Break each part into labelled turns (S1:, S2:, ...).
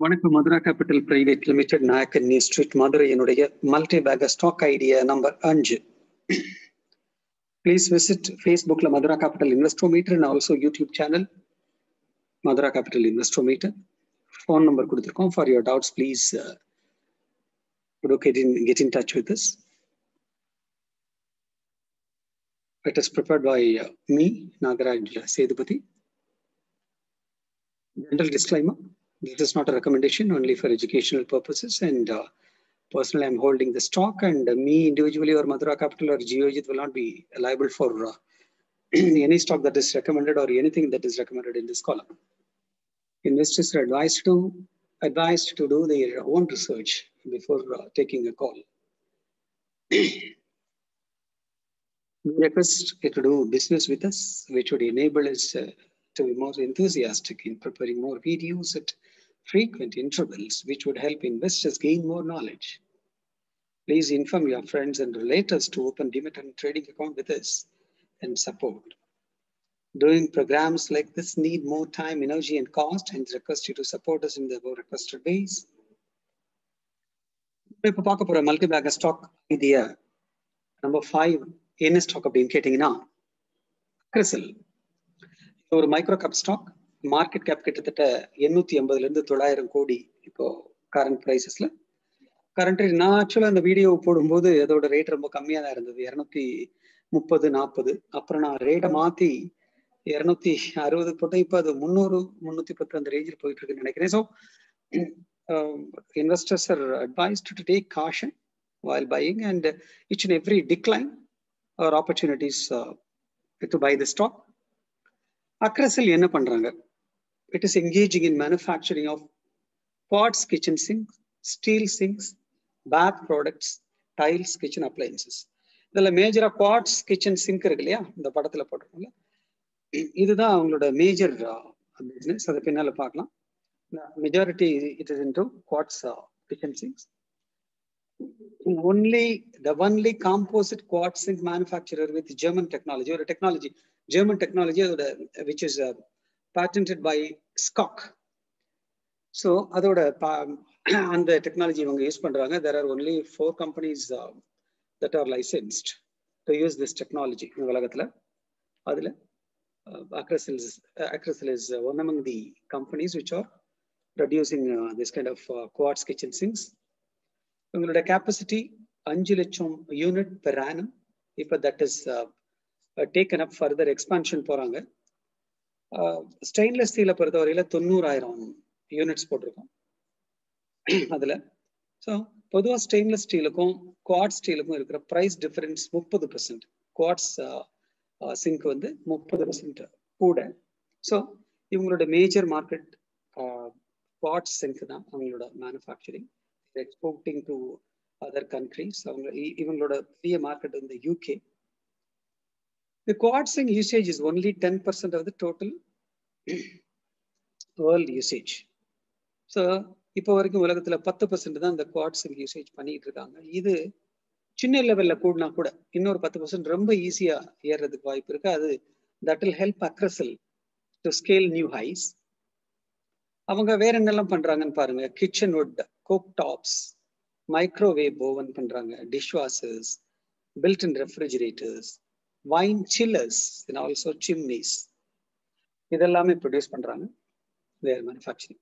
S1: வணக்கம். Madhura Capital Private Limited, Nayakkan New Street, Madurai. என்னுடைய multi Baker stock idea number 5. Please visit ஃபேஸ்புக்கில் Madhura Capital Investometer and also YouTube channel Madhura Capital Investometer. Phone number கொடுத்துருக்கோம். For your doubts please get in touch with us. It is prepared by me, Nagaraj Sethupathi. General disclaimer: this is not a recommendation, only for educational purposes, and personally I'm holding the stock, and me individually or Madura Capital or Geojit will not be liable for any stock that is recommended or anything that is recommended in this column. Investors are advised to do their own research before taking a call. We request you to do business with us, which would enable us to be more enthusiastic in preparing more videos at frequent intervals, which would help investors gain more knowledge. Please inform your friends and relatives to open Demat and trading account with us and support. Doing programs like this need more time, energy, and cost, and request you to support us in the above requested ways. இப்போ பார்க்க போற multi Baker stock idea number 5 என்ன stock அப்படின்னு கேட்டீங்கன்னா, கிறிசல். ஒரு micro cap stock. Market cap கிட்டத்தட்ட 880 இருந்து 900 கோடி இப்போ கரண்ட் பிரைசஸ்ல. கரண்ட் நான் ஆக்சுவலா அந்த வீடியோ போடும்போது அதோட ரேட் ரொம்ப கம்மியா தான் இருந்தது, 230-40. அப்புறம் நான் ரேட்டை மாத்தி 260 போட்டேன். இப்போ அது 300-310 அந்த ரேஞ்சில் போயிட்டு இருக்குன்னு நினைக்கிறேன். So investors are advised to take caution while buying, and each and every decline or opportunities to buy the stock. Akrasal என்ன பண்றாங்க? It is engaging in manufacturing of pots, kitchen sinks, steel sinks, bath products, tiles, kitchen appliances. இதுல மேஜரா pots, kitchen sink இருக்கு இல்லையா, இந்த படத்துல போட்டிருக்கோம்ல, இதுதான் அவங்களோட major business. அதை பின்னால பார்க்கலாம். Majority it is into quartz kitchen sinks. The only composite quartz sink manufacturer with German technology, or German technology which is patented by Skok. So அதோட அந்த டெக்னாலஜி இவங்க யூஸ் பண்றாங்க. There are only 4 companies that are licensed to use this technology உலகத்துல. அதுல Akrasal is one among the companies which are producing this kind of quartz kitchen sinks. உங்களோட capacity 5 லட்சம் unit per annum. இப்போ that is taken up further expansion போறாங்க. Stainless ஸ்டீலை பொறுத்தவரையில 90,000 units போட்டிருக்கோம் அதுல. So பொதுவாக ஸ்டெயின்லெஸ் ஸ்டீலுக்கும் குவாட்ஸ் ஸ்டீலுக்கும் இருக்கிற ப்ரைஸ் டிஃபரன்ஸ் 30%. குவாட்ஸ் சிங்க் வந்து 30% கூட. ஸோ இவங்களோட மேஜர் மார்க்கெட் குவாட்ஸ் சிங்க் தான். அவங்களோட manufacturing exporting to other countries. இவங்களோட பெரிய மார்க்கெட் வந்து UK. The quartz sink usage is only 10% of the total world usage. So இப்போ வரைக்கும் உலகத்துல 10% தான் இந்த குவாட்ஸ் சிங்க் யூசேஜ் பண்ணிட்டு இருக்காங்க. இது சின்ன லெவல்ல கூடனா கூட இன்னொரு 10% ரொம்ப ஈஸியா ஏறதுக்கு வாய்ப்பு இருக்கு. அது that will help Akrasal to scale new highs. அவங்க வேற என்னெல்லாம் பண்றாங்கன்னு பாருங்க. Kitchen wood, cooktops, microwave oven பண்றாங்க, dishwashers, built in refrigerators, wine chillers and also chimneys. இதெல்லாமே ப்ரொடியூஸ் பண்றாங்க. வேற மேனுஃபேக்சரிங்.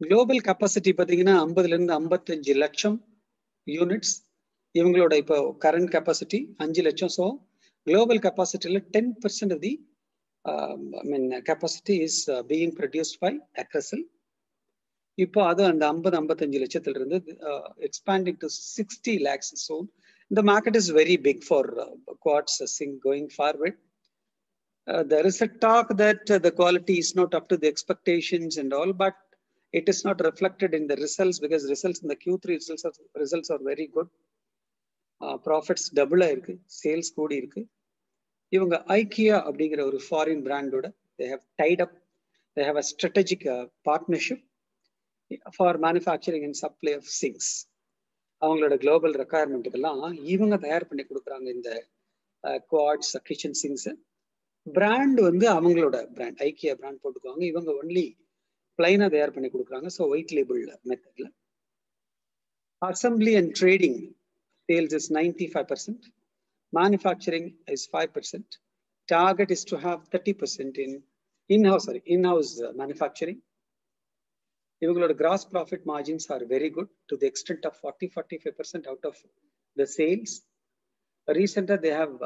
S1: குளோபல் கெப்பாசிட்டி பார்த்தீங்கன்னா 50 இருந்து 55 லட்சம் யூனிட்ஸ். இவங்களோட இப்போ கரண்ட் கெப்பாசிட்டி 5 லட்சம். ஸோ குளோபல் கெப்பாசிட்டியில் 10% of the capacity is being produced by Akrasal. இப்போ அது அந்த 50-55 லட்சத்துல இருந்து expanding to 60 lakhs. So the market is very big for quartz sink going forward. There is a talk that the quality is not up to the expectations and all, but it is not reflected in the results, because results in the Q3 results are very good. Profits double ஆயிருக்கு, sales கூடி இருக்கு. இவங்க IKEA அப்படிங்கிற ஒரு foreign பிராண்டோட they have a strategic partnership for manufacturing and supply of sinks. அவங்களோட global ரெக்குயர்மெண்ட்டுக்கெல்லாம் இவங்க தயார் பண்ணி கொடுக்குறாங்க இந்த குவாட்ஸ் கிச்சன் சிங்ஸ். பிராண்ட் வந்து அவங்களோட பிராண்ட் ஐக்கியா பிராண்ட் போட்டுக்குவாங்க. இவங்க ஒன்லி பிளைனா தயார் பண்ணி கொடுக்குறாங்க. ஸோ ஒயிட் லேபிள் மெத்தட்ல. Assembly and trading sales is 95%. Manufacturing is 5%. Target is to have 30% in in-house manufacturing. Ivangalோட gross profit margins are very good to the extent of 40-45% out of the sales. Recently, they have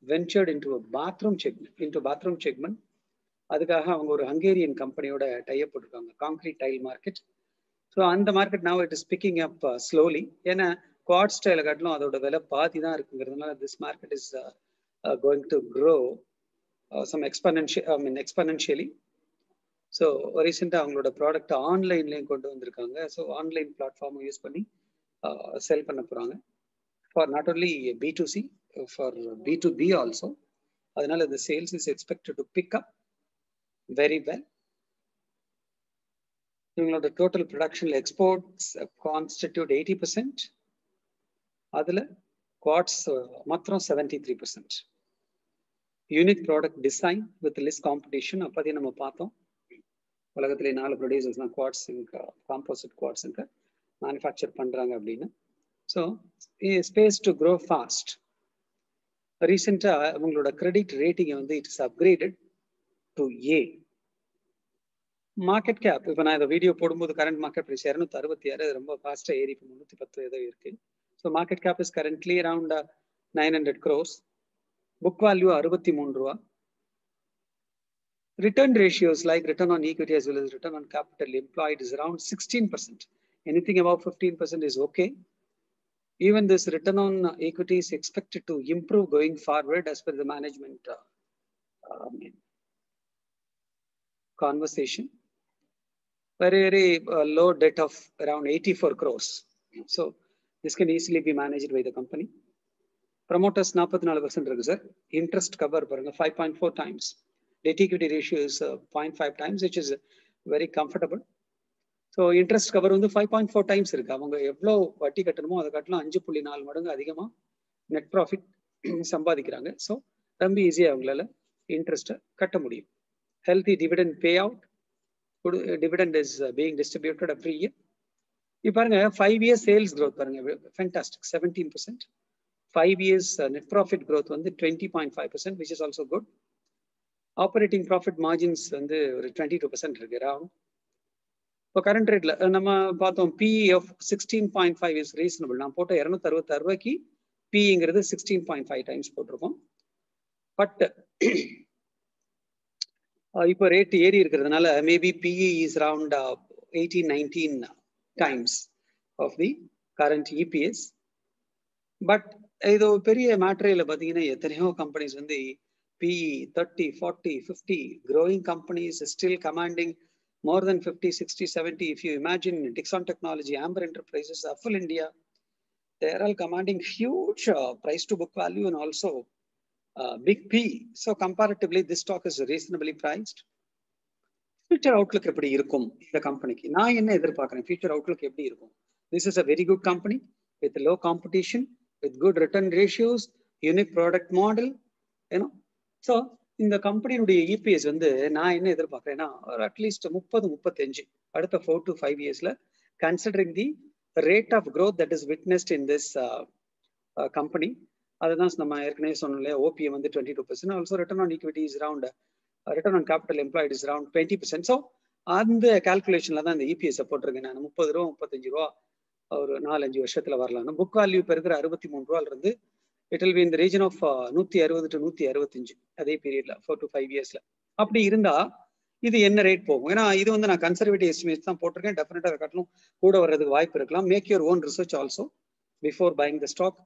S1: ventured into a bathroom segment. அதுக்காக அவங்க ஒரு Hungarian கம்பெனியோட type போட்டிருக்காங்க, concrete tail market. So அந்த market now it is picking up slowly. ஏன்னா quad ஸ்டைல காட்டிலும் அதோட விலை பாதி தான் இருக்குங்கிறதுனால this market is going to grow some exponentially. So ரீசெண்டாக அவங்களோட ப்ராடக்ட் ஆன்லைன்லேயும் கொண்டு வந்திருக்காங்க. ஸோ ஆன்லைன் பிளாட்ஃபார்மை யூஸ் பண்ணி செல் பண்ண போகிறாங்க for not only B2C, for B2B also. அதனால the sales is expected to pick up very well. இவங்களோட டோட்டல் ப்ரொடக்ஷன்ல எக்ஸ்போர்ட்ஸ் கான்ஸ்டிடியூட் 80%. அதில் குவாட்ஸ் மாத்திரம் 73%. Unique product design with less competition. அப்போதையும் நம்ம பார்த்தோம் உலகத்திலே 4 ப்ரொடியூசர்ஸ் தான் குவாட்ஸ் காம்போசிட் குவாட்ஸ் மேனுஃபேக்சர் பண்ணுறாங்க அப்படின்னு. So space to grow fast. ரீசெண்டாக அவங்களோட கிரெடிட் ரேட்டிங்கை வந்து it's upgraded to A. Market cap இப்போ நான் இந்த வீடியோ போடும்போது கரண்ட் மார்க்கெட் ப்ரைஸ் 266, ரொம்ப ஃபாஸ்ட்டாக ஏறி இப்போ 310 ஏதோ இருக்கு. So market cap is currently around 900 crores. Book value 63 ரூபா. Return ratios like return on equity as well as return on capital employed is around 16%. Anything above 15% is okay. Even this return on equity is expected to improve going forward as per the management conversation. Very low debt of around 84 crores. So this can easily be managed by the company. Promoters 44% இருக்கு sir. Interest cover பாருங்க 5.4 times. Debt equity ratio is 0.5 times, which is very comfortable. So interest cover வந்து 5.4 times இருக்கு. அவங்க எவ்வளோ வட்டி கட்டணுமோ அதை கட்டலாம் 5.4 மடங்கு அதிகமாக நெட் ப்ராஃபிட் சம்பாதிக்கிறாங்க. ஸோ ரொம்ப ஈஸியாக அவங்களால இன்ட்ரெஸ்ட்டை கட்ட முடியும். Healthy dividend payout. Dividend is being distributed every year. இப்போ பாருங்க 5 years sales growth பாருங்க fantastic 17%. 5 years net profit growth வந்து 20.5%, which is also good. Operating profit margins வந்து ஒரு 22% இருக்கு அரவுண்ட். இப்போ கரண்ட் ரேட்ல நம்ம பார்த்தோம் PE of 16.5 is reasonable. நான் போட்ட 266 ரூபாய்க்கு PEங்கிறது 16.5 times போட்டிருக்கோம். பட் இப்போ ரேட் ஏறி இருக்கிறதுனால maybe PE is around 18-19 times of the current EPS. But இது பெரிய மேட்ரியில் பார்த்தீங்கன்னா எத்தனையோ கம்பெனிஸ் வந்து PE 30, 40, 50, growing companies still commanding more than 50, 60, 70. If you imagine Dixon Technology, Amber Enterprises, Affle India, they are all commanding huge price to book value and also big PE. So comparatively, this stock is reasonably priced. Future outlook எப்படி இருக்கும் இந்த கம்பெனிக்கு? நான் என்ன எதிர்பார்க்கிறேன்? Future outlook எப்படி இருக்கும்? This is a very good company with low competition, with good return ratios, unique product model, you know. So இந்த கம்பெனியுடைய EPS வந்து நான் என்ன எதிர்பார்க்குறேன்னா ஒரு அட்லீஸ்ட் 30-35 அடுத்த 4 to 5 yearsல considering the rate of growth that is witnessed in this company. அதுதான் நம்ம ஏற்கனவே சொன்னோம் இல்லையா, OPM வந்து 22%, also return on equity is around, return on capital employed is around 20%. So அந்த கால்குலேஷன்ல தான் இந்த EPS போட்டிருக்கேன் நான். 30 ரூபா 35 ரூபா ஒரு 4-5 வருஷத்துல வரலாம். புக் வேல்யூ இப்போ இருக்கிற 63 ரூபாயில இருந்து it will be in the region of 160 to 165 அதே பீரியட்ல 4 to 5 yearsல. அப்படி இருந்தா இது என்ன ரேட் போகும்? ஏன்னா இது வந்து நான் கன்சர்வேட்டிவ் எஸ்டிமேட் தான் போட்டிருக்கேன். டெஃபினட்டா அதை காட்டிலும் கூட வர்றதுக்கு வாய்ப்பு இருக்கலாம். Make your own research also before buying the stock.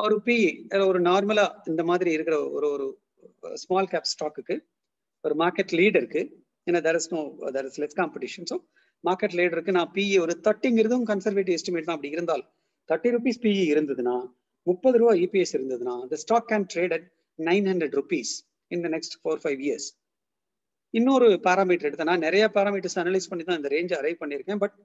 S1: ஒரு PE ஒரு நார்மலா இந்த மாதிரி இருக்கிற ஒரு ஸ்மால் கேப் ஸ்டாக்குக்கு ஒரு மார்க்கெட் லீடருக்கு, ஏன்னா there is less competition. So market லீடருக்கு நான் PE ஒரு 30ங்கிறதும் கன்சர்வேட்டிவ் எஸ்டிமேட் தான். அப்படி இருந்தால் 30 rupees PE இருந்ததுன்னா 30 ரூபா EPS இருந்ததுன்னா the stock can trade at 900 rupees in the next 4-5 years. இன்னொரு பாராமீட்டர் எடுத்தா, நான் நிறைய பாராமீட்டர்ஸ் அனலைஸ் பண்ணி தான் இந்த ரேஞ்ச் அரைவ் பண்ணியிருக்கேன். பட்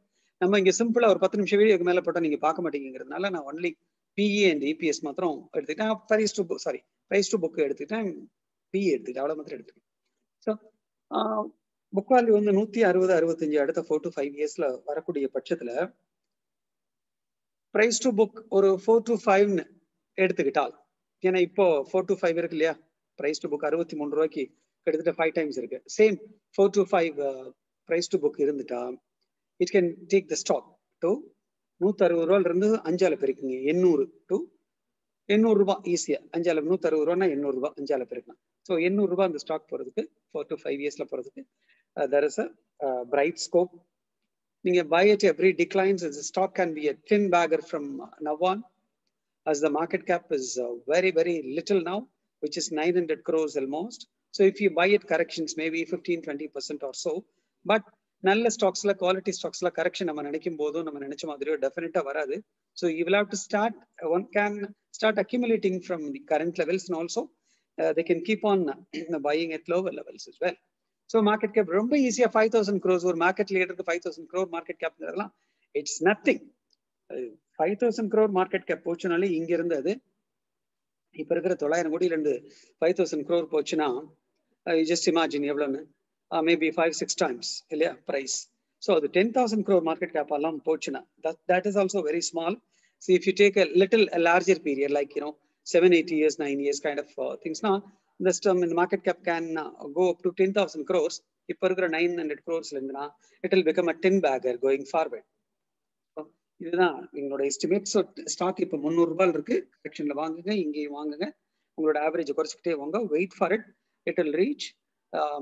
S1: நம்ம இங்க சிம்பிளா ஒரு 10 நிமிஷம் வீடியோக்கு மேல போட்டா நீங்க பார்க்க மாட்டேங்கிறதுனால நான் ஒன்லி PE அண்ட் EPS மாத்திரம் எடுத்துக்கிட்டேன். பிரைஸ் டு புக் எடுத்துக்கிட்டேன், PE எடுத்துக்கிட்டேன், அவ்வளவு மாத்திரம் எடுத்துக்கிட்டேன். ஸோ புக் வேல்யூ வந்து 160 65 அடுத்த 4 to 5 இயர்ஸ்ல வரக்கூடிய பட்சத்துல பிரைஸ் டு புக் ஒரு 4 to 5 எடுத்துக்கிட்டால், ஏன்னா இப்போ 4 to 5 இருக்கு இல்லையா, பிரைஸ் டு புக் 63 ரூபாய்க்கு கிட்டத்தட்ட 5 டைம்ஸ் இருக்கு. Same 4 to 5 price to book இருந்துட்டா it can take the stock to 160 ரூபாயில இருந்து 5ஆல பெருக்குங்க 800 டு 800 ரூபாய் ஈஸியா. 5ஆல 160 ரூபாய்னா 800 ரூபாய் 5ஆல பெருக்கலாம். ஸோ 800 ரூபாய் அந்த ஸ்டாக் போறதுக்கு 4 to 5 இயர்ஸ்ல போறதுக்கு there is a bright scope. நீங்க buy at every declines, the stock can be a thin bagger from now on, as the market cap is very little now, which is 900 crores almost. So if you buy at corrections maybe 15-20% or so, but நல்ல ஸ்டாக்ஸ்ல quality ஸ்டாக்ஸ்ல correction நம்ம நினைக்கும் போதும் நம்ம நினைச்ச மாதிரியோ டெஃபினட்டா வராது. So you will have to start, one can start accumulating from the current levels and also they can keep on buying at lower levels as well. So market cap ரொம்ப ஈஸியா 5000 crores ஒரு மார்க்கெட் லீடருக்கு 5000 crore market cap இதெல்லாம் it's nothing. 5000 crore market cap போச்சுனாலே இங்க இருந்து அது இப்ப இருக்கிற 900 கோடியில இருந்து 5000 crore போச்சுன்னா ஜஸ்ட் இமேஜின் எவ்வளவுன்னு, மேபி 5-6 டைம்ஸ் இல்லையா பிரைஸ். ஸோ அது 10,000 crore மார்க்கெட் கேப் எல்லாம் போச்சுன்னா that is also very small. So if you take a larger period like 7-8 years 9 years kind of things, now the market cap can go up to 10,000 crores. இப்ப இருக்கிற 900 crores இருந்துன்னா it will become a 10 bagger going forward. இதுதான் எங்களோட estimate. So stock இப்போ 300 ரூபாய் இருக்கு, செக்ஷன்ல வாங்குங்க, இங்கேயும் வாங்குங்க, உங்களோட ஆவரேஜ் குறைச்சிக்கிட்டே வாங்க, wait for it, it will reach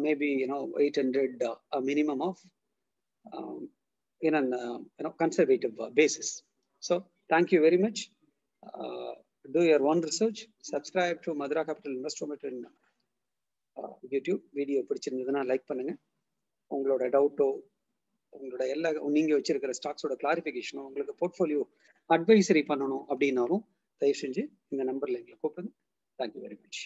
S1: maybe 800 minimum of in an conservative basis. So thank you very much. Do your own research. Subscribe to Madura Capital Investor in YouTube. Video பிடிச்சிருந்ததுன்னா like பண்ணுங்க. உங்களோட டவுட்டோ உங்களோட எல்லா நீங்க வச்சிருக்கிற ஸ்டாக்ஸோட கிளாரிஃபிகேஷனோ உங்களுக்கு portfolio advisory பண்ணணும் அப்படின்னாலும் தயவு செஞ்சு இந்த நம்பர்ல எங்களை கூப்பிடுங்க. Thank you very much.